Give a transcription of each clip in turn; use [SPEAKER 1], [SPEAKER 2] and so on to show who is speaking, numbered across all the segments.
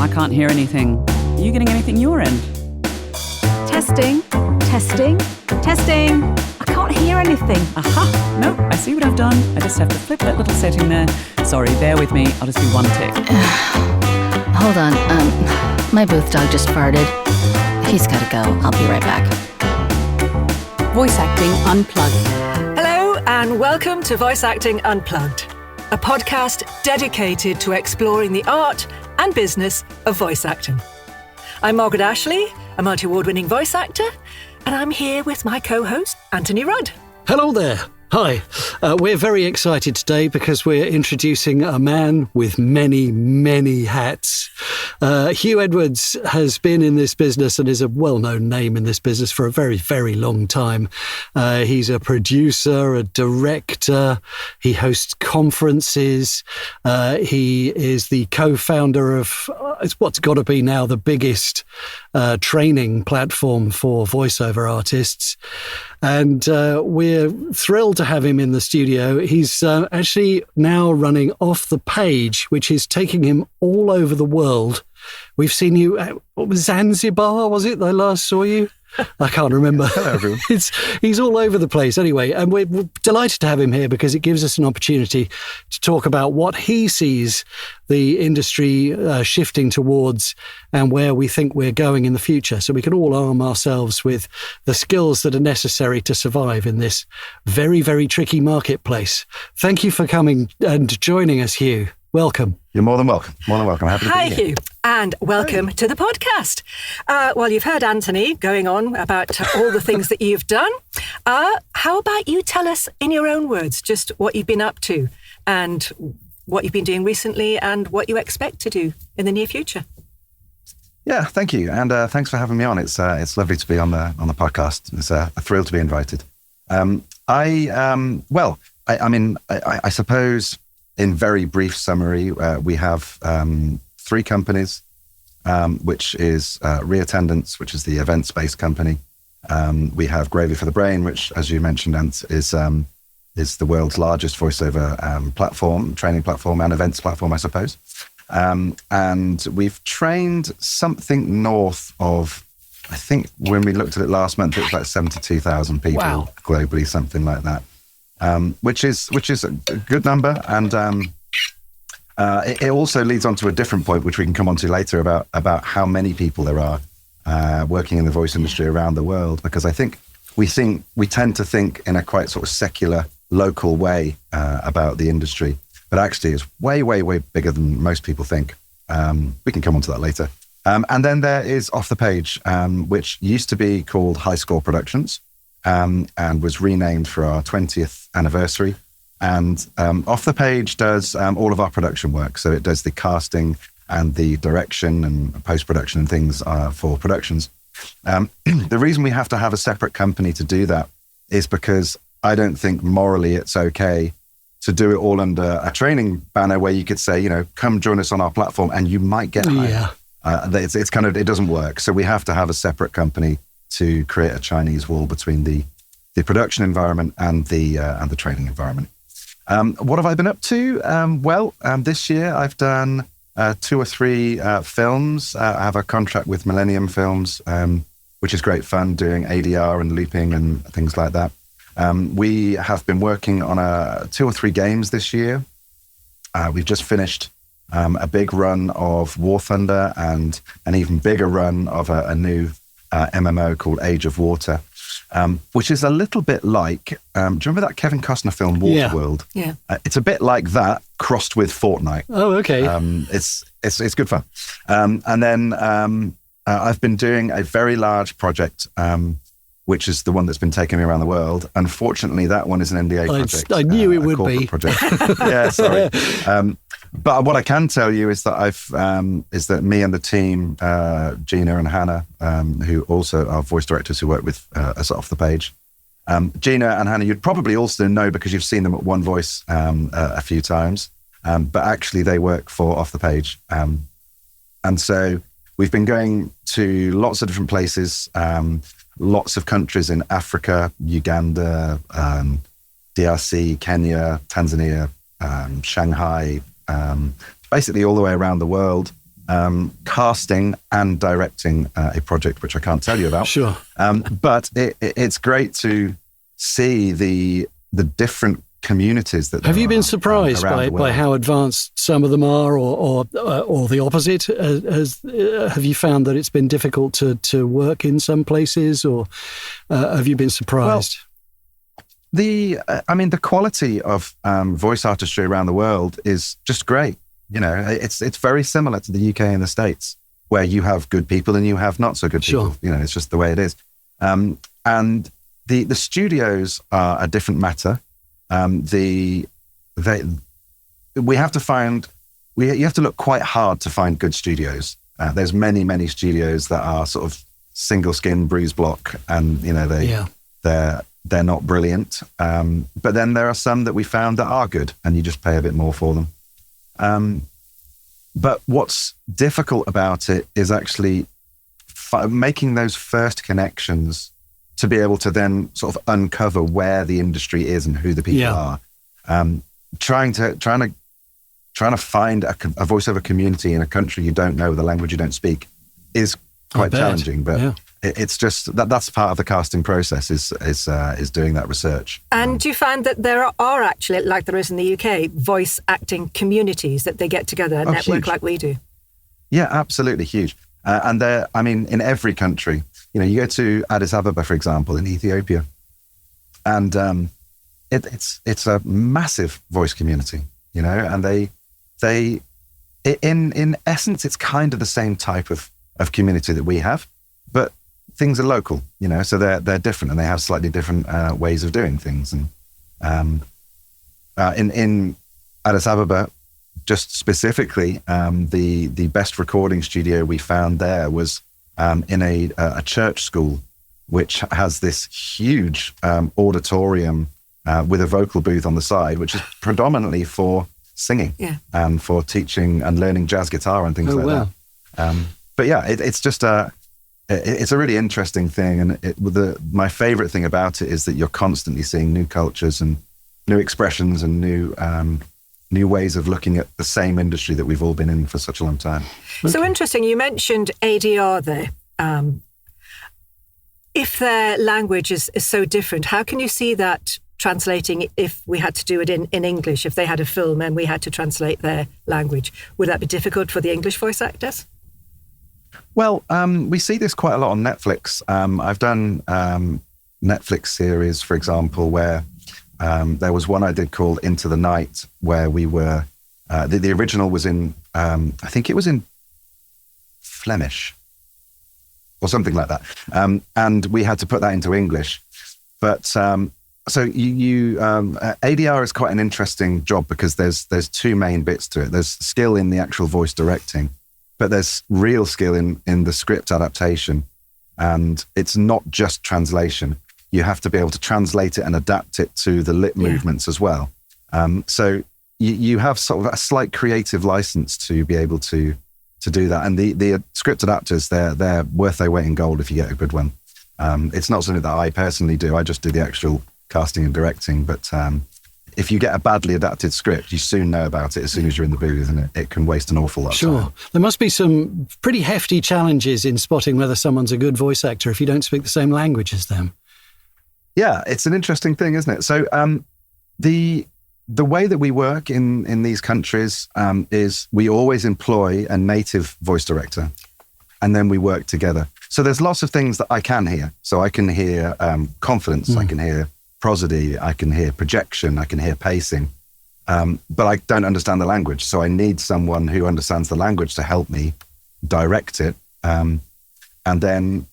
[SPEAKER 1] I can't hear anything. Are you getting anything your end?
[SPEAKER 2] Testing. I can't hear anything.
[SPEAKER 1] Aha! No, I see what I've done. I just have to flip that little setting there. Sorry, bear with me. I'll just do one tick.
[SPEAKER 2] Hold on. My booth dog just farted. He's gotta go. I'll be right back.
[SPEAKER 3] Voice Acting Unplugged.
[SPEAKER 4] Hello and welcome to Voice Acting Unplugged, a podcast dedicated to exploring the art and business of voice acting. I'm Margaret Ashley, a multi-award-winning voice actor, and I'm here with my co-host, Anthony Rudd.
[SPEAKER 5] Hello there. Hi. We're very excited today because we're introducing a man with many, many hats. Hugh Edwards has been in this business and is a well-known name in this business for a very, very long time. He's a producer, a director. He hosts conferences. He is the co-founder of what's got to be now the biggest training platform for voiceover artists. And we're thrilled to have him in the studio. He's actually now running Off the Page, which is taking him all over the world. We've seen you at, what was Zanzibar, was it? I last saw you? I can't remember.
[SPEAKER 6] Hello, everyone.
[SPEAKER 5] He's all over the place anyway. And we're delighted to have him here because it gives us an opportunity to talk about what he sees the industry shifting towards and where we think we're going in the future. So we can all arm ourselves with the skills that are necessary to survive in this very, very tricky marketplace. Thank you for coming and joining us, Hugh. Welcome.
[SPEAKER 6] You're more than welcome. More than welcome. Happy to
[SPEAKER 4] Hi,
[SPEAKER 6] be here.
[SPEAKER 4] Hugh, and welcome to the podcast. Well, you've heard Anthony going on about all the things that you've done. How about you tell us in your own words just what you've been up to and what you've been doing recently and what you expect to do in the near future?
[SPEAKER 6] Yeah, thank you, and thanks for having me on. It's lovely to be on the podcast. It's a thrill to be invited. I suppose. In very brief summary, we have 3 companies, which is Reattendance, which is the events-based company. We have Gravy for the Brain, which, as you mentioned, Ant, is the world's largest voiceover platform, training platform and events platform, I suppose. And we've trained something north of, I think when we looked at it last month, it was like 72,000 people globally, something like that. Which is a good number, and it also leads on to a different point, which we can come on to later about how many people there are working in the voice industry around the world. Because I think we tend to think in a quite sort of secular, local way about the industry, but actually it's way, way, way bigger than most people think. We can come on to that later. And then there is Off the Page, which used to be called High Score Productions. And was renamed for our 20th anniversary. And Off the Page does all of our production work. So it does the casting and the direction and post-production and things for productions. The reason we have to have a separate company to do that is because I don't think morally it's okay to do it all under a training banner where you could say, come join us on our platform and you might get hired.
[SPEAKER 5] Yeah.
[SPEAKER 6] It doesn't work. So we have to have a separate company to create a Chinese wall between the production environment and the training environment. What have I been up to? This year I've done 2 or 3 films. I have a contract with Millennium Films, which is great fun, doing ADR and looping and things like that. We have been working on 2 or 3 games this year. We've just finished a big run of War Thunder and an even bigger run of a new MMO called Age of Water, which is a little bit like, do you remember that Kevin Costner film, Waterworld?
[SPEAKER 4] Yeah.
[SPEAKER 6] It's a bit like that, crossed with Fortnite.
[SPEAKER 5] Oh, okay.
[SPEAKER 6] It's good fun. And then I've been doing a very large project, which is the one that's been taking me around the world. Unfortunately, that one is an NDA project.
[SPEAKER 5] I knew it would be.
[SPEAKER 6] Project. Yeah, sorry. But what I can tell you is that me and the team, Gina and Hannah, who also are voice directors who work with us Off the Page. Gina and Hannah, you'd probably also know because you've seen them at One Voice a few times. But actually, they work for Off the Page. And so we've been going to lots of different places, lots of countries in Africa, Uganda, DRC, Kenya, Tanzania, Shanghai, basically all the way around the world. casting and directing a project which I can't tell you about.
[SPEAKER 5] Sure.
[SPEAKER 6] But it's great to see the different communities that
[SPEAKER 5] have you been surprised by how advanced some of them are, or the opposite? Have you found that it's been difficult to work in some places, or have you been surprised?
[SPEAKER 6] Well, the quality of voice artistry around the world is just great. It's very similar to the UK and the States, where you have good people and you have not so good people.
[SPEAKER 5] Sure.
[SPEAKER 6] It's just the way it is. And the studios are a different matter. You have to look quite hard to find good studios. There's many studios that are sort of single skin, bruise block, and they're not brilliant. But then there are some that we found that are good, and you just pay a bit more for them. But what's difficult about it is actually making those first connections to be able to then sort of uncover where the industry is and who the people are. Trying to find a voiceover community in a country you don't know, the language you don't speak, is quite challenging. But it's just that's part of the casting process is doing that research.
[SPEAKER 4] And do you find that there are actually, like there is in the UK, voice acting communities that they get together and network
[SPEAKER 6] huge.
[SPEAKER 4] like we do?
[SPEAKER 6] Yeah, absolutely huge. And in every country, you go to Addis Ababa, for example, in Ethiopia, and it's a massive voice community, and they in essence, it's kind of the same type of community that we have, but things are local, so they're different and they have slightly different ways of doing things. And in Addis Ababa, just specifically, the best recording studio we found there was in a church school, which has this huge auditorium with a vocal booth on the side, which is predominantly for singing and for teaching and learning jazz guitar and things that. But it's just it's a really interesting thing. And my favorite thing about it is that you're constantly seeing new cultures and new expressions and new ways of looking at the same industry that we've all been in for such a long time.
[SPEAKER 4] So interesting. You mentioned ADR there. If their language is so different, how can you see that translating if we had to do it in English? If they had a film and we had to translate their language, would that be difficult for the English voice actors?
[SPEAKER 6] Well, we see this quite a lot on Netflix. I've done Netflix series, for example, where there was one I did called Into the Night, where we were, the original was in, I think it was in Flemish or something like that. And we had to put that into English. But so ADR is quite an interesting job because there's two main bits to it. There's skill in the actual voice directing, but there's real skill in the script adaptation. And it's not just translation. You have to be able to translate it and adapt it to the lip movements as well. So you have sort of a slight creative license to be able to do that. And the script adapters, they're worth their weight in gold if you get a good one. It's not something that I personally do. I just do the actual casting and directing. But if you get a badly adapted script, you soon know about it as soon as you're in the booth, and it can waste an awful lot of time.
[SPEAKER 5] Sure. There must be some pretty hefty challenges in spotting whether someone's a good voice actor if you don't speak the same language as them.
[SPEAKER 6] Yeah, it's an interesting thing, isn't it? So the way that we work in these countries is we always employ a native voice director, and then we work together. So there's lots of things that I can hear. So I can hear confidence, I can hear prosody, I can hear projection, I can hear pacing, but I don't understand the language. So I need someone who understands the language to help me direct it. And then,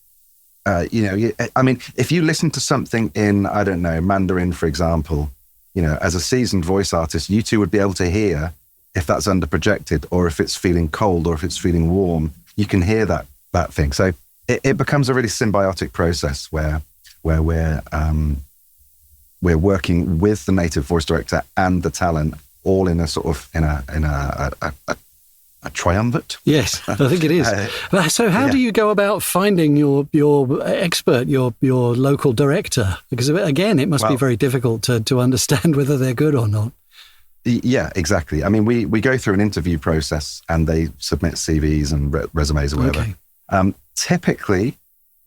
[SPEAKER 6] if you listen to something in, I don't know, Mandarin, for example, as a seasoned voice artist, you two would be able to hear if that's under projected or if it's feeling cold or if it's feeling warm. You can hear that thing. So it becomes a really symbiotic process where we're working with the native voice director and the talent all in a sort of in a triumvirate.
[SPEAKER 5] Yes, I think it is. So how do you go about finding your expert, your local director? Because again, it must be very difficult to understand whether they're good or not.
[SPEAKER 6] Yeah, exactly. I mean, we go through an interview process and they submit CVs and resumes or whatever.
[SPEAKER 5] Okay.
[SPEAKER 6] Typically,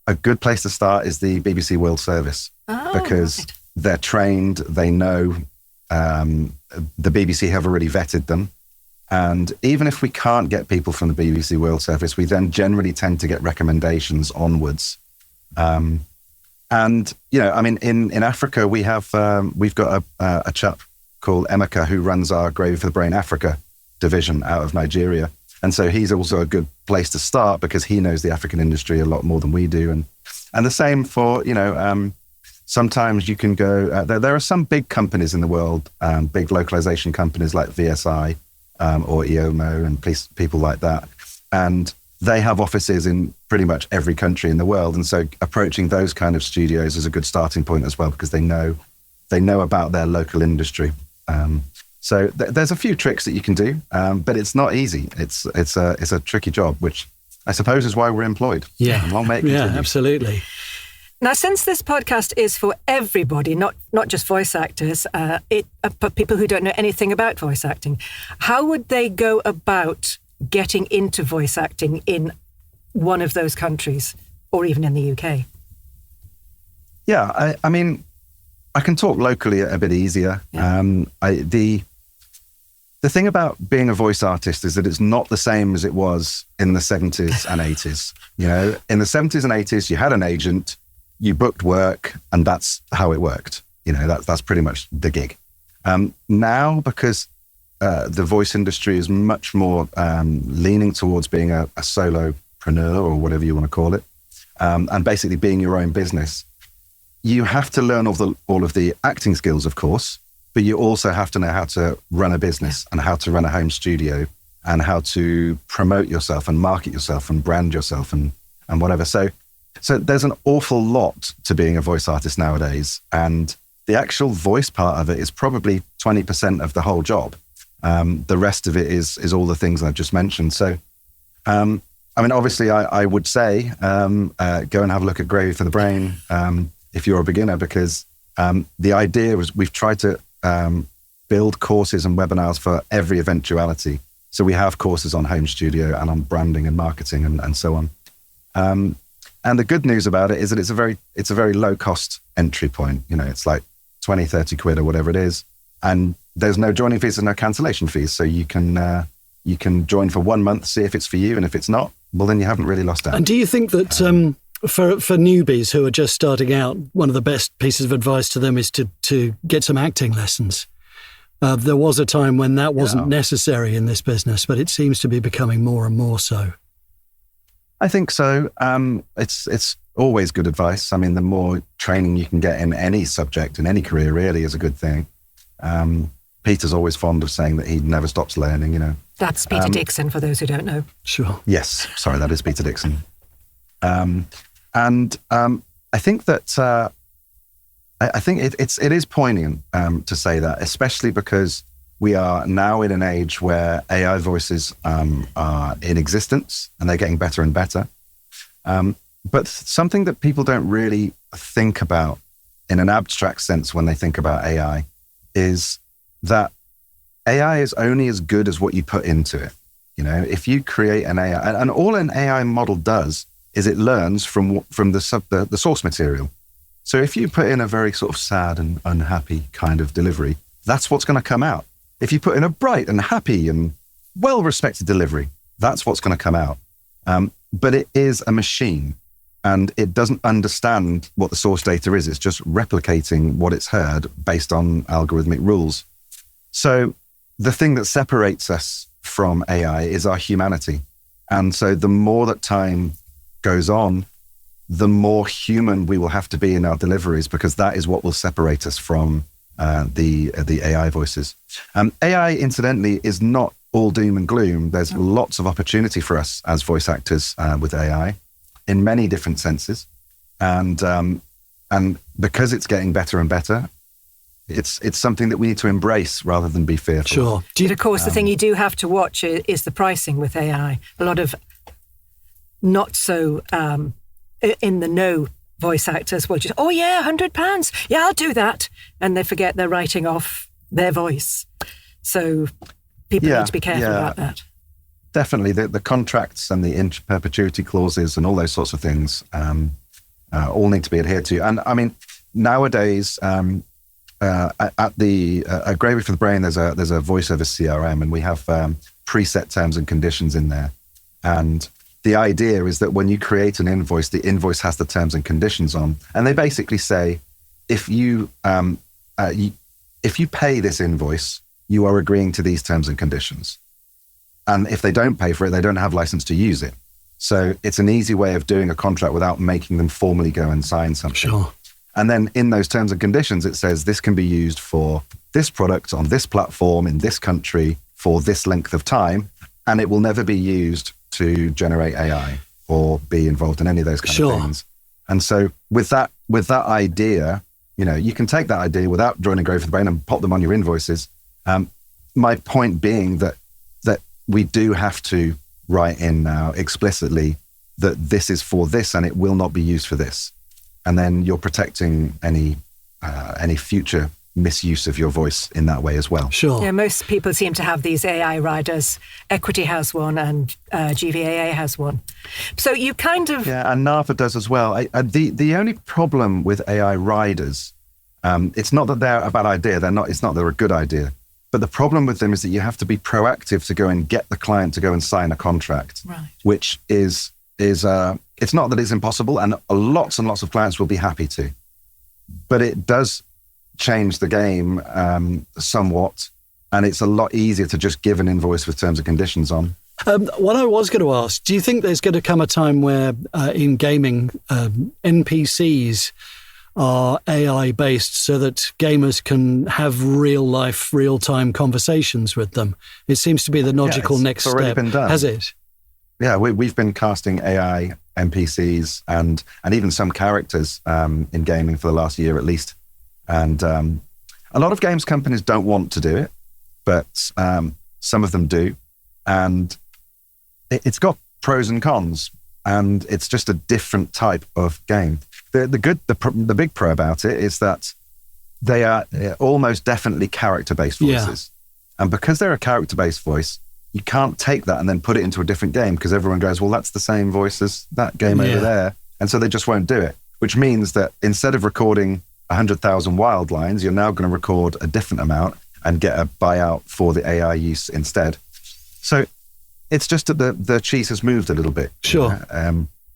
[SPEAKER 6] a good place to start is the BBC World Service because they're trained, they know, the BBC have already vetted them. And even if we can't get people from the BBC World Service, we then generally tend to get recommendations onwards. And, you know, I mean, in Africa, we've got a chap called Emeka who runs our Gravy for the Brain Africa division out of Nigeria. And so he's also a good place to start because he knows the African industry a lot more than we do. And the same for, you know, sometimes you can go, there are some big companies in the world, big localization companies like VSI or EOMO and people like that. And they have offices in pretty much every country in the world. And so approaching those kind of studios is a good starting point as well because they know about their local industry. So there's a few tricks that you can do, but it's not easy. It's a tricky job, which I suppose is why we're employed.
[SPEAKER 5] Yeah,
[SPEAKER 6] long may it
[SPEAKER 5] yeah,
[SPEAKER 6] continue.
[SPEAKER 5] absolutely.
[SPEAKER 4] Now, since this podcast is for everybody, not just voice actors, but people who don't know anything about voice acting, how would they go about getting into voice acting in one of those countries or even in the UK?
[SPEAKER 6] Yeah, I mean, I can talk locally a bit easier. Yeah. The thing about being a voice artist is that it's not the same as it was in the 70s and 80s. You know, in the 70s and 80s, you had an agent, you booked work, and that's how it worked. You know, that's pretty much the gig. Now, because the voice industry is much more leaning towards being a solopreneur or whatever you want to call it, and basically being your own business, you have to learn all of the acting skills, of course, but you also have to know how to run a business and how to run a home studio and how to promote yourself and market yourself and brand yourself and whatever. So there's an awful lot to being a voice artist nowadays. And the actual voice part of it is probably 20% of the whole job. The rest of it is all the things I've just mentioned. So, I mean, obviously I would say, go and have a look at Gravy for the Brain if you're a beginner, because the idea was we've tried to build courses and webinars for every eventuality. So we have courses on home studio and on branding and marketing and so on. And the good news about it is that it's a very low cost entry point. You know, it's like 20, 30 quid or whatever it is. And there's no joining fees and no cancellation fees. So you can join for 1 month, see if it's for you. And if it's not, well, then you haven't really lost out.
[SPEAKER 5] And do you think that for newbies who are just starting out, one of the best pieces of advice to them is to get some acting lessons? There was a time when that wasn't necessary in this business, but it seems to be becoming more and more so.
[SPEAKER 6] I think so. It's always good advice. I mean, the more training you can get in any subject, in any career, really is a good thing. Peter's always fond of saying that he never stops learning, you know.
[SPEAKER 4] That's Peter Dixon, for those who don't know.
[SPEAKER 5] Sure.
[SPEAKER 6] Yes. Sorry, that is Peter Dixon. I think that I think it is poignant to say that, especially because we are now in an age where AI voices are in existence and they're getting better and better. But something that people don't really think about in an abstract sense when they think about AI is that AI is only as good as what you put into it. You know, if you create an AI, and all an AI model does is it learns from the source material. So if you put in a very sort of sad and unhappy kind of delivery, that's what's going to come out. If you put in a bright and happy and well-respected delivery, that's what's going to come out. But it is a machine and it doesn't understand what the source data is. It's just replicating what it's heard based on algorithmic rules. So the thing that separates us from AI is our humanity. And so the more that time goes on, the more human we will have to be in our deliveries, because that is what will separate us from the AI voices. AI, incidentally, is not all doom and gloom. There's lots of opportunity for us as voice actors with AI in many different senses. And because it's getting better and better, it's something that we need to embrace rather than be fearful.
[SPEAKER 5] Sure.
[SPEAKER 4] But of course, the thing you do have to watch is the pricing with AI. A lot of not so in the know voice actors will just, £100. Yeah, I'll do that. And they forget they're writing off their voice. So people need to be careful about that.
[SPEAKER 6] Definitely. The contracts and the perpetuity clauses and all those sorts of things all need to be adhered to. And I mean, nowadays, at Gravy for the Brain, there's a voiceover CRM, and we have preset terms and conditions in there. And the idea is that when you create an invoice, the invoice has the terms and conditions on, and they basically say, if you pay this invoice, you are agreeing to these terms and conditions. And if they don't pay for it, they don't have license to use it. So it's an easy way of doing a contract without making them formally go and sign something.
[SPEAKER 5] Sure.
[SPEAKER 6] And then in those terms and conditions, it says this can be used for this product on this platform in this country for this length of time, and it will never be used to generate AI or be involved in any of those kind of things. And so with that idea, you can take that idea without joining Gravy for the Brain and pop them on your invoices. My point being that we do have to write in now explicitly that this is for this and it will not be used for this. And then you're protecting any future misuse of your voice in that way as well.
[SPEAKER 5] Sure.
[SPEAKER 4] Yeah, most people seem to have these AI riders. Equity has one and GVAA has one. So you kind of...
[SPEAKER 6] Yeah, and NAVA does as well. The only problem with AI riders, it's not that they're a bad idea. It's not they're a good idea. But the problem with them is that you have to be proactive to go and get the client to go and sign a contract,
[SPEAKER 4] right,
[SPEAKER 6] which is it's not that it's impossible, and lots of clients will be happy to. But it does change the game somewhat, and it's a lot easier to just give an invoice with terms and conditions on.
[SPEAKER 5] What I was going to ask, do you think there's going to come a time where in gaming, NPCs are AI-based so that gamers can have real-life, real-time conversations with them? It seems to be the logical next step. It's already been done. Has it?
[SPEAKER 6] Yeah, we've been casting AI NPCs and even some characters in gaming for the last year at least. And a lot of games companies don't want to do it, but some of them do. And it's got pros and cons, and it's just a different type of game. The big pro about it is that they are almost definitely character-based voices. Yeah. And because they're a character-based voice, you can't take that and then put it into a different game because everyone goes, well, that's the same voice as that game over there. And so they just won't do it, which means that instead of recording 100,000 wild lines, you're now going to record a different amount and get a buyout for the AI use instead. So it's just that the cheese has moved a little bit.
[SPEAKER 5] Sure.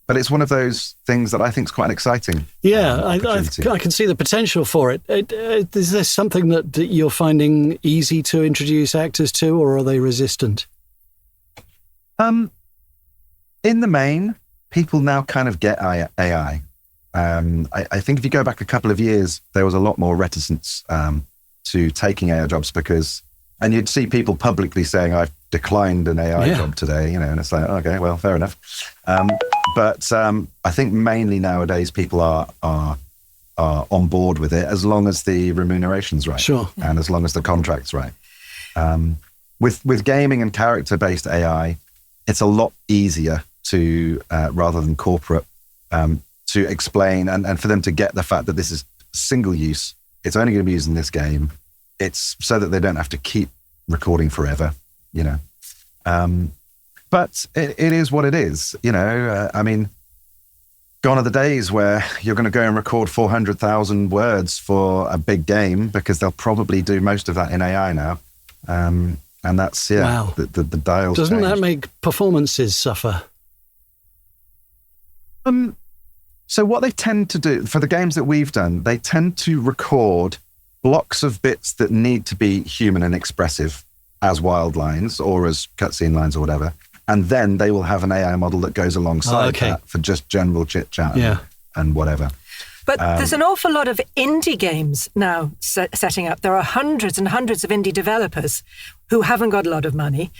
[SPEAKER 6] But it's one of those things that I think is quite exciting.
[SPEAKER 5] Yeah, I can see the potential for it. Is there something that you're finding easy to introduce actors to, or are they resistant?
[SPEAKER 6] In the main, people now kind of get AI. I think if you go back a couple of years, there was a lot more reticence to taking AI jobs and you'd see people publicly saying, I've declined an AI job today, and it's like, okay, well, fair enough. But I think mainly nowadays people are on board with it as long as the remuneration's right.
[SPEAKER 5] Sure.
[SPEAKER 6] And as long as the contract's right. With gaming and character-based AI, it's a lot easier to, rather than corporate, to explain and for them to get the fact that this is single use. It's only going to be used in this game. It's so that they don't have to keep recording forever, But it is what it is, I mean, gone are the days where you're going to go and record 400,000 words for a big game because they'll probably do most of that in AI now. And that's,
[SPEAKER 5] wow.
[SPEAKER 6] the dials.
[SPEAKER 5] Doesn't
[SPEAKER 6] changed.
[SPEAKER 5] that make performances suffer?
[SPEAKER 6] So what they tend to do, for the games that we've done, they tend to record blocks of bits that need to be human and expressive as wild lines or as cutscene lines or whatever. And then they will have an AI model that goes alongside that for just general chit-chat and whatever.
[SPEAKER 4] But there's an awful lot of indie games now setting up. There are hundreds and hundreds of indie developers who haven't got a lot of money,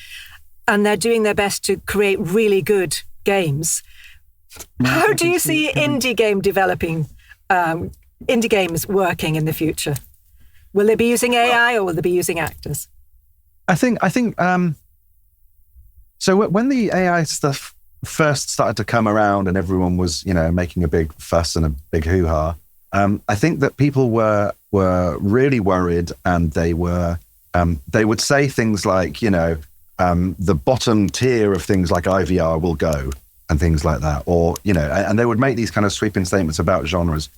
[SPEAKER 4] and they're doing their best to create really good games. How do you see indie games working in the future? Will they be using AI or will they be using actors?
[SPEAKER 6] I think. So when the AI stuff first started to come around and everyone was, making a big fuss and a big hoo-ha, I think that people were really worried and they were they would say things like, the bottom tier of things like IVR will go and things like that, or, and they would make these kind of sweeping statements about genres.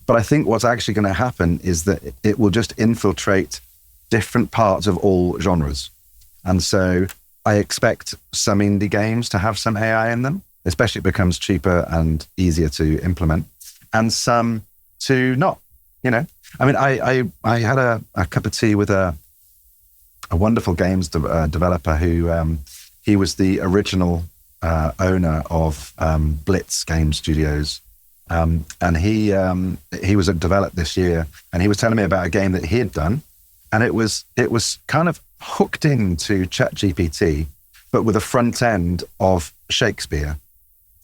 [SPEAKER 6] But I think what's actually going to happen is that it will just infiltrate different parts of all genres. And so I expect some indie games to have some AI in them, especially it becomes cheaper and easier to implement, and some to not, I mean, I had a cup of tea with a wonderful games developer who, he was the original owner of Blitz Game Studios. And he was developed this year, and he was telling me about a game that he had done, and it was kind of hooked into ChatGPT, but with a front end of Shakespeare,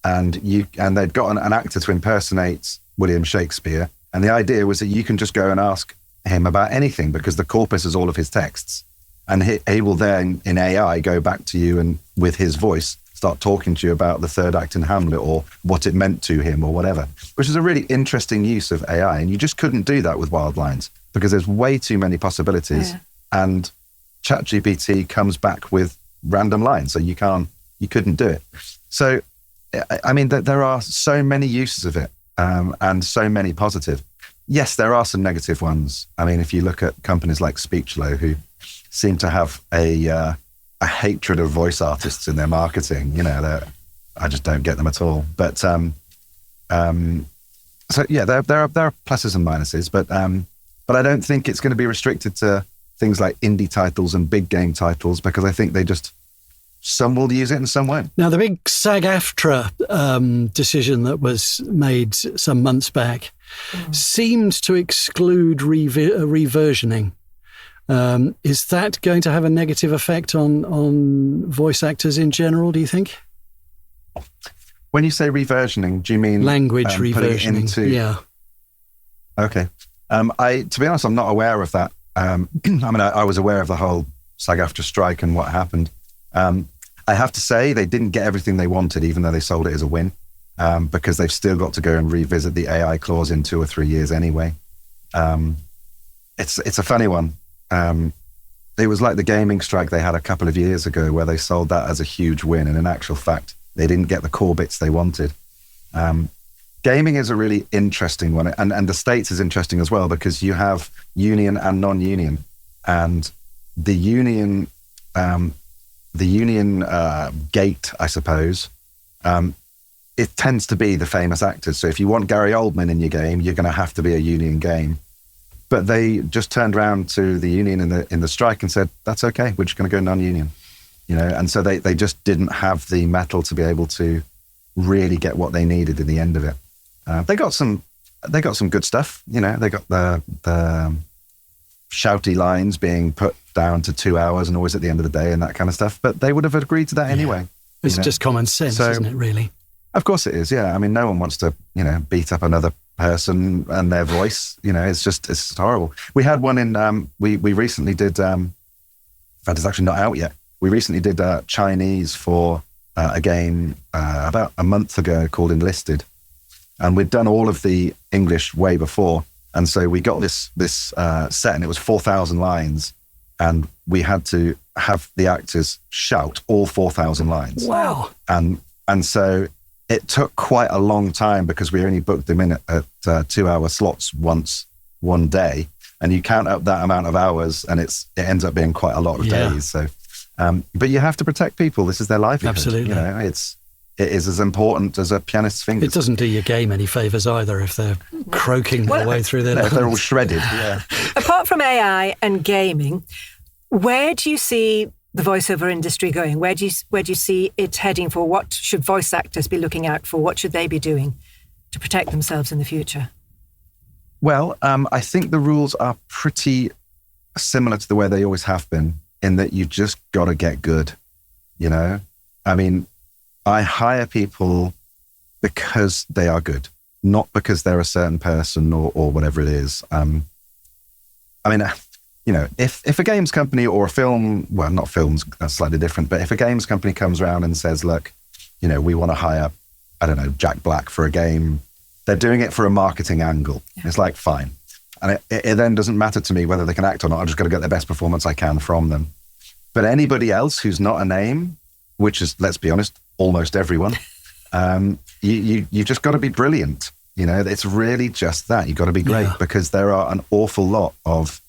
[SPEAKER 6] and they'd got an actor to impersonate William Shakespeare, and the idea was that you can just go and ask him about anything because the corpus is all of his texts, and he will then in AI go back to you and with his voice start talking to you about the third act in Hamlet or what it meant to him or whatever, which is a really interesting use of AI. And you just couldn't do that with Wild Lines because there's way too many possibilities. Yeah. And ChatGPT comes back with random lines, so you couldn't do it. So, I mean, there are so many uses of it and so many positive. Yes, there are some negative ones. I mean, if you look at companies like Speechlo, who seem to have a hatred of voice artists in their marketing, I just don't get them at all. But so yeah, there are pluses and minuses, but I don't think it's going to be restricted to things like indie titles and big game titles, because I think some will use it and some won't.
[SPEAKER 5] Now, the big SAG-AFTRA decision that was made some months back seemed to exclude reversioning. Is that going to have a negative effect on voice actors in general, do you think?
[SPEAKER 6] When you say reversioning, do you mean
[SPEAKER 5] language reversioning? Yeah.
[SPEAKER 6] Okay. To be honest, I'm not aware of that. I mean, I was aware of the whole SAG-AFTRA strike and what happened. I have to say they didn't get everything they wanted, even though they sold it as a win, because they've still got to go and revisit the AI clause in 2 or 3 years anyway. It's a funny one. It was like the gaming strike they had a couple of years ago, where they sold that as a huge win, and in actual fact, they didn't get the core bits they wanted. Gaming is a really interesting one, and the States is interesting as well, because you have union and non-union, and the union gate, I suppose, it tends to be the famous actors. So if you want Gary Oldman in your game, you're going to have to be a union game. But they just turned around to the union in the strike and said, that's okay, we're just going to go non-union. And so they just didn't have the metal to be able to really get what they needed in the end of it. They got some good stuff. They got the shouty lines being put down to 2 hours and always at the end of the day and that kind of stuff. But they would have agreed to that anyway.
[SPEAKER 5] It's just common sense, isn't it, really?
[SPEAKER 6] Of course it is, yeah. I mean, no one wants to, beat up another person and their voice. It's horrible. We had one in, we recently did, in fact, it's actually not out yet. We recently did Chinese for a game about a month ago called Enlisted. And we'd done all of the English way before. And so we got this set, and it was 4,000 lines. And we had to have the actors shout all 4,000 lines.
[SPEAKER 5] Wow.
[SPEAKER 6] And so it took quite a long time, because we only booked them in at 2 hour slots one day. And you count up that amount of hours, and it ends up being quite a lot of days. So, but you have to protect people. This is their livelihood.
[SPEAKER 5] Absolutely.
[SPEAKER 6] It is as important as a pianist's fingers.
[SPEAKER 5] It doesn't do your game any favours either if they're croaking their way through their lines.
[SPEAKER 6] If they're all shredded. Yeah.
[SPEAKER 4] Apart from AI and gaming, where do you see the voiceover industry going? Where do you see it heading for? What should voice actors be looking out for? What should they be doing to protect themselves in the future?
[SPEAKER 6] Well, I think the rules are pretty similar to the way they always have been, in that you just got to get good, I mean, I hire people because they are good, not because they're a certain person or whatever it is. I mean, if a games company or a film, well, not films, that's slightly different, but if a games company comes around and says, look, we want to hire, I don't know, Jack Black for a game, they're doing it for a marketing angle. Yeah. It's like, fine. And it then doesn't matter to me whether they can act or not. I've just got to get the best performance I can from them. But anybody else who's not a name, which is, let's be honest, almost everyone, you've just got to be brilliant. You know, it's really just that. You've got to be great, because there are an awful lot of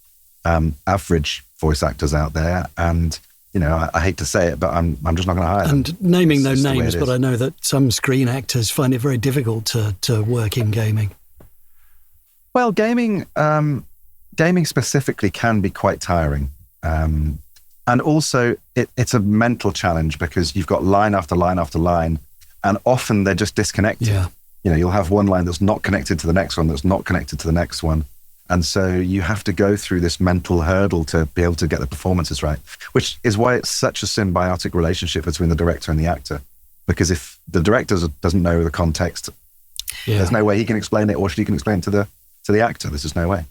[SPEAKER 6] average voice actors out there. And, you know, I hate to say it, but I'm just not going to hire them.
[SPEAKER 5] And naming no names, but I know that some screen actors find it very difficult to work in gaming.
[SPEAKER 6] Well, gaming specifically can be quite tiring. And also, it's a mental challenge, because you've got line after line after line, and often they're just disconnected.
[SPEAKER 5] Yeah.
[SPEAKER 6] You know, you'll have one line that's not connected to the next one, that's not connected to the next one. And so you have to go through this mental hurdle to be able to get the performances right, which is why it's such a symbiotic relationship between the director and the actor. Because if the director doesn't know the context, there's no way he can explain it, or she can explain it to the actor. There's just no way.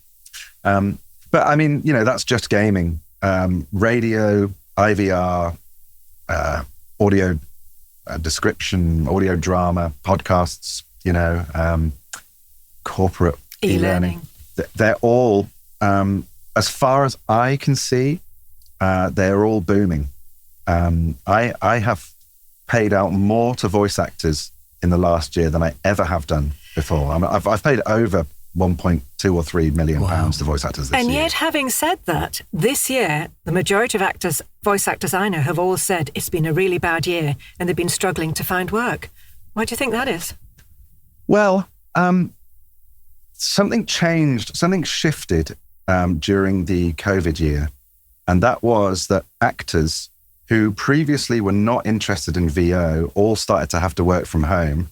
[SPEAKER 6] But I mean, you know, that's just gaming. Radio, IVR, audio description, audio drama, podcasts, you know, corporate e-learning. They're all, as far as I can see, they're all booming. I have paid out more to voice actors in the last year than I ever have done before. I mean, I've paid over 1.2 or 3 million pounds to voice actors this year.
[SPEAKER 4] And yet, having said that, this year, the majority of voice actors I know have all said it's been a really bad year and they've been struggling to find work. Why do you think that is?
[SPEAKER 6] Well, something changed, something shifted during the COVID year. And that was that actors who previously were not interested in VO all started to have to work from home.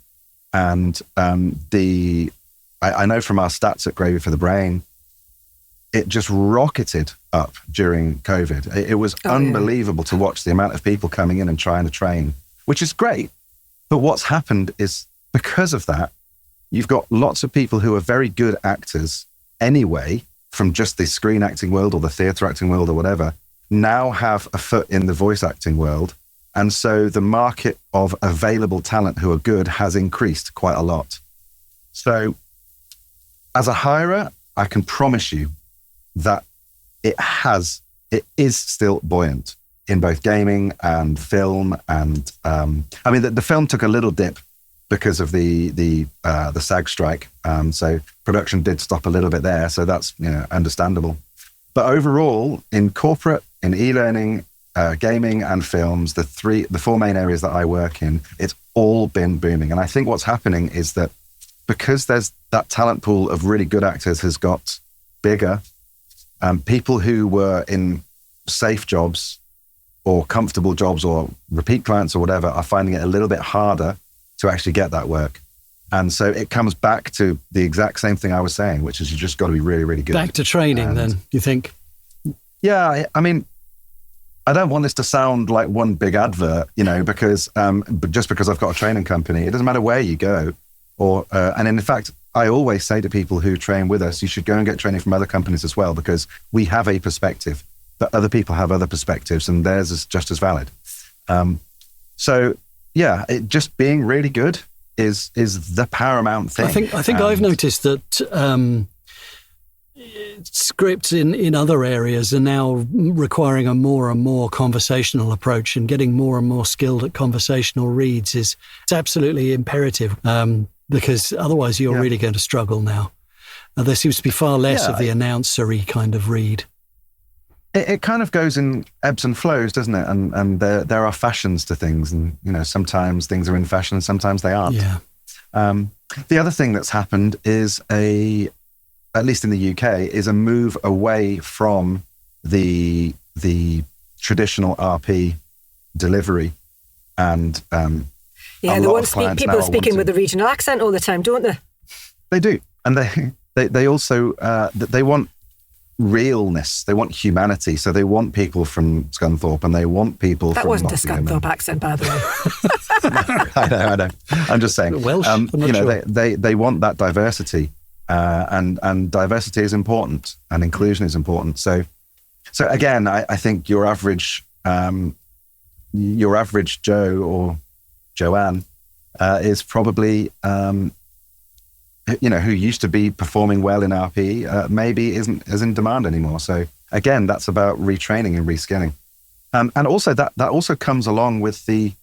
[SPEAKER 6] And I know from our stats at Gravy for the Brain, it just rocketed up during COVID. It was unbelievable to watch the amount of people coming in and trying to train, which is great. But what's happened is, because of that, you've got lots of people who are very good actors anyway, from just the screen acting world or the theatre acting world or whatever, now have a foot in the voice acting world. And so the market of available talent who are good has increased quite a lot. So as a hirer, I can promise you that it is still buoyant in both gaming and film. And I mean, the film took a little dip because of the SAG strike. So production did stop a little bit there. So that's, you know, understandable. But overall, in corporate, in e-learning, gaming and films, the four main areas that I work in, it's all been booming. And I think what's happening is that because there's that talent pool of really good actors has got bigger, people who were in safe jobs or comfortable jobs or repeat clients or whatever are finding it a little bit harder to actually get that work. And so it comes back to the exact same thing I was saying, which is you just got to be really, really good.
[SPEAKER 5] Back to training then, you think?
[SPEAKER 6] Yeah, I mean, I don't want this to sound like one big advert, you know, because just because I've got a training company, it doesn't matter where you go. And in fact, I always say to people who train with us, you should go and get training from other companies as well, because we have a perspective, but other people have other perspectives, and theirs is just as valid. So yeah, just being really good is the paramount thing.
[SPEAKER 5] I think I've noticed that scripts in other areas are now requiring a more and more conversational approach, and getting more and more skilled at conversational reads it's absolutely imperative, because otherwise you're really going to struggle now. There seems to be far less of the announcery kind of read.
[SPEAKER 6] It kind of goes in ebbs and flows, doesn't it? And there are fashions to things, and you know, sometimes things are in fashion and sometimes they aren't.
[SPEAKER 5] Yeah.
[SPEAKER 6] The other thing that's happened is at least in the UK, is a move away from the traditional RP delivery. And
[SPEAKER 4] people are speaking with a regional accent all the time, don't they?
[SPEAKER 6] They do. And they also, they want realness. They want humanity. So they want people from Scunthorpe, and they want people
[SPEAKER 4] that
[SPEAKER 6] from
[SPEAKER 4] wasn't
[SPEAKER 6] Nottingham.
[SPEAKER 4] a Scunthorpe accent, by the way.
[SPEAKER 6] I know. I'm just saying.
[SPEAKER 5] Welsh,
[SPEAKER 6] sure. They want that diversity. And diversity is important, and inclusion is important. So again, I think your average Joe or Joanne is probably who used to be performing well in RP, maybe isn't as in demand anymore. So again, that's about retraining and reskilling. And also that also comes along with the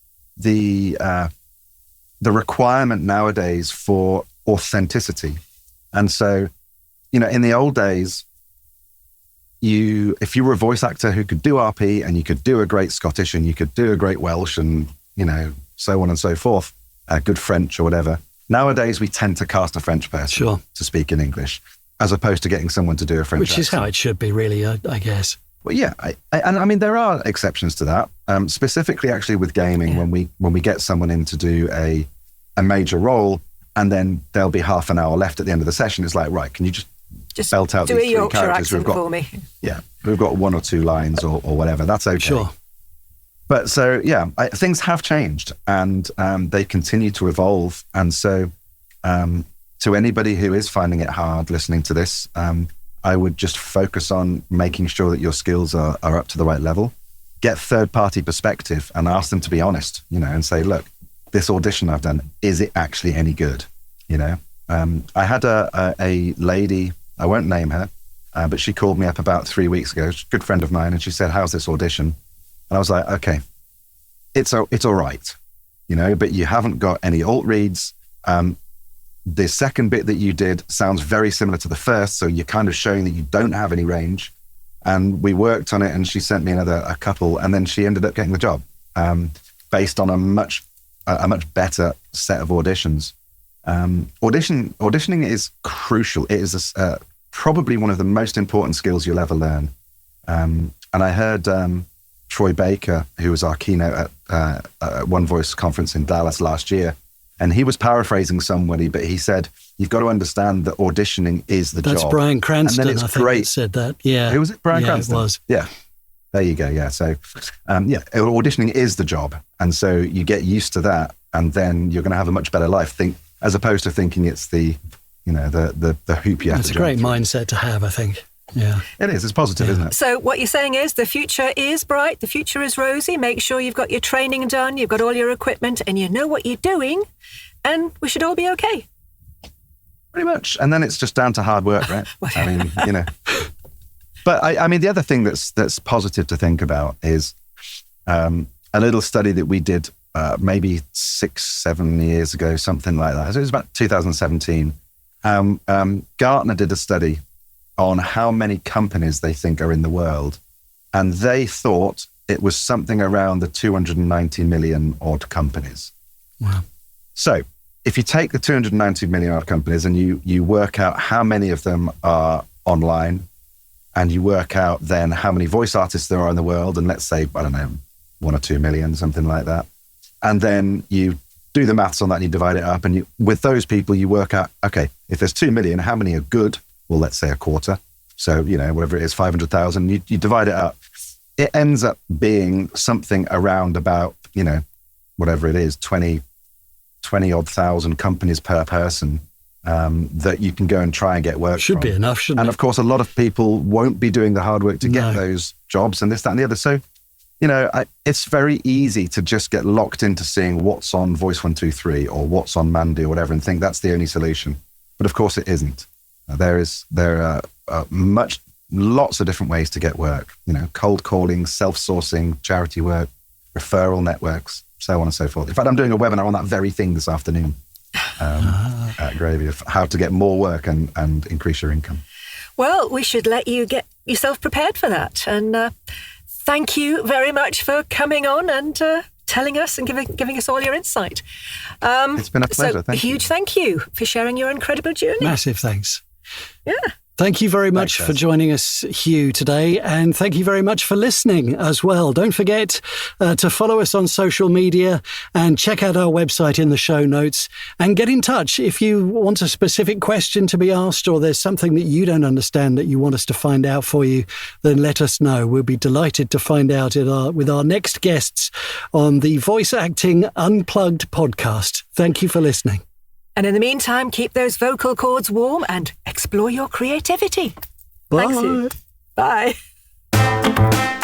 [SPEAKER 6] requirement nowadays for authenticity. And so, in the old days, if you were a voice actor who could do RP and you could do a great Scottish and you could do a great Welsh and, so on and so forth, good French or whatever. Nowadays, we tend to cast a French person to speak in English, as opposed to getting someone to do a French accent.
[SPEAKER 5] Which is how it should be, really, I guess.
[SPEAKER 6] Well, yeah. I mean, there are exceptions to that, specifically actually with gaming, when we get someone in to do a major role and then there'll be half an hour left at the end of the session. It's like, right, can you just belt out
[SPEAKER 4] do
[SPEAKER 6] these
[SPEAKER 4] a
[SPEAKER 6] three
[SPEAKER 4] Yorkshire
[SPEAKER 6] characters
[SPEAKER 4] accent for me?
[SPEAKER 6] Yeah, we've got one or two lines or whatever. That's okay.
[SPEAKER 5] Sure.
[SPEAKER 6] But so, things have changed and they continue to evolve. And so to anybody who is finding it hard listening to this, I would just focus on making sure that your skills are up to the right level. Get third-party perspective and ask them to be honest, and say, look, this audition I've done, is it actually any good? I had a lady, I won't name her, but she called me up about 3 weeks ago, she's a good friend of mine, and she said, how's this audition? And I was like, okay, it's all right, but you haven't got any alt reads. The second bit that you did sounds very similar to the first, so you're kind of showing that you don't have any range. And we worked on it, and she sent me a couple, and then she ended up getting the job based on a much better set of auditions. Auditioning is crucial. It is probably one of the most important skills you'll ever learn. And I heard Troy Baker, who was our keynote at One Voice conference in Dallas last year, and he was paraphrasing somebody, but he said, you've got to understand that auditioning is the job.
[SPEAKER 5] That's Bryan Cranston,
[SPEAKER 6] and then
[SPEAKER 5] I think, that said that. Yeah.
[SPEAKER 6] Who was it? Bryan Cranston?
[SPEAKER 5] It was.
[SPEAKER 6] Yeah. There you go. Yeah. So, auditioning is the job. And so you get used to that, and then you're going to have a much better life, as opposed to thinking it's the hoop you have
[SPEAKER 5] That's
[SPEAKER 6] to
[SPEAKER 5] a great
[SPEAKER 6] jump through.
[SPEAKER 5] mindset to have, I think. Yeah.
[SPEAKER 6] It is. It's positive, isn't it?
[SPEAKER 4] So what you're saying is the future is bright, the future is rosy. Make sure you've got your training done, you've got all your equipment, and you know what you're doing, and we should all be okay.
[SPEAKER 6] Pretty much. And then it's just down to hard work, right? I mean, But I mean, the other thing that's positive to think about is a little study that we did maybe 6-7 years ago, something like that. So it was about 2017. Gartner did a study on how many companies they think are in the world. And they thought it was something around the 290 million odd companies.
[SPEAKER 5] Wow.
[SPEAKER 6] So if you take the 290 million odd companies and you work out how many of them are online, and you work out then how many voice artists there are in the world, and let's say, I don't know, 1 or 2 million, something like that. And then you do the maths on that and you divide it up, and with those people, you work out, okay, if there's 2 million, how many are good? Well, let's say a quarter. So, whatever it is, 500,000, you divide it up. It ends up being something around about, whatever it is, 20 odd thousand companies per person that you can go and try and get work
[SPEAKER 5] Should
[SPEAKER 6] from.
[SPEAKER 5] be enough, shouldn't
[SPEAKER 6] And
[SPEAKER 5] it?
[SPEAKER 6] of course, a lot of people won't be doing the hard work to get those jobs and this, that, and the other. So, it's very easy to just get locked into seeing what's on Voice 123 or what's on Mandy or whatever and think that's the only solution. But of course, it isn't. There are lots of different ways to get work. Cold calling, self-sourcing, charity work, referral networks, so on and so forth. In fact, I'm doing a webinar on that very thing this afternoon at Gravy, of how to get more work and increase your income.
[SPEAKER 4] Well, we should let you get yourself prepared for that. And thank you very much for coming on and telling us and giving us all your insight.
[SPEAKER 6] It's been a pleasure.
[SPEAKER 4] So huge thank you for sharing your incredible journey.
[SPEAKER 5] Massive thanks.
[SPEAKER 4] Yeah.
[SPEAKER 5] Thank you very much for joining us, Hugh, today. And thank you very much for listening as well. Don't forget to follow us on social media and check out our website in the show notes, and get in touch if you want a specific question to be asked, or there's something that you don't understand that you want us to find out for you, then let us know. We'll be delighted to find out with our next guests on the Voice Acting Unplugged podcast. Thank you for listening.
[SPEAKER 4] And in the meantime, keep those vocal cords warm and explore your creativity.
[SPEAKER 5] Bye.
[SPEAKER 4] Thanks, Sue. Bye.